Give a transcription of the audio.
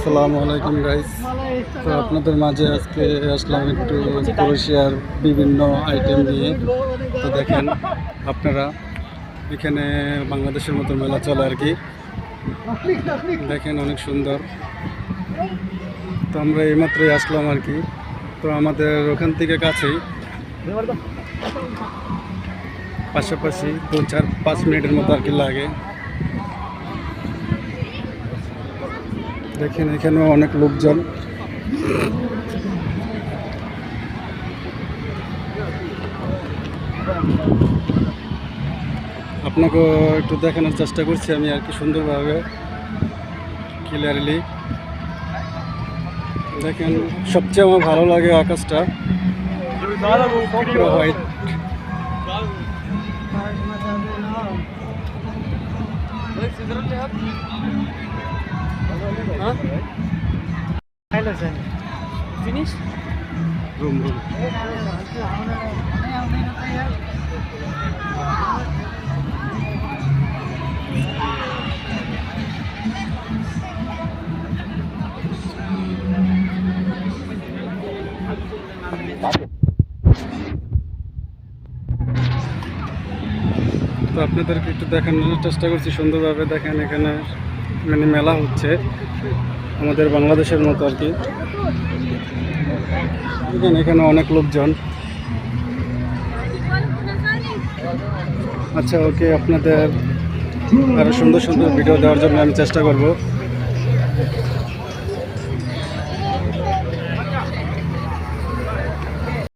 আসসালামু আলাইকুম গাইস। তো আপনাদের মাঝে আজকে আসলাম একটু ক্রোয়েশিয়ার বিভিন্ন আইটেম নিয়ে। তো দেখেন আপনারা এখানে বাংলাদেশের মতো মেলা চলে আর কি। দেখেন অনেক সুন্দর। তো আমরা এইমাত্রই আসলাম আর কি। তো আমাদের ওখান থেকে কাছেই, পাশাপাশি 2-4-5 মিনিটের মতো আর কি লাগে। দেখেন এখানেও অনেক লোকজন। আপনাকে একটু দেখানোর চেষ্টা করছি আমি আর কি, সুন্দরভাবে ক্লিয়ারলি। দেখেন সবচেয়ে আমার ভালো লাগে আকাশটা পুরো হোয়াইট। Finish? রুম রুম তো আপনাদেরকে একটু দেখানোর চেষ্টা করছি সুন্দরভাবে। দেখেন এখানে মানে মেলা হচ্ছে আমাদের বাংলাদেশের মতো আর কি। দেখেন এখানে অনেক লোকজন। আচ্ছা ওকে, আপনাদের আরো সুন্দর সুন্দর ভিডিও দেওয়ার জন্য আমি চেষ্টা করব।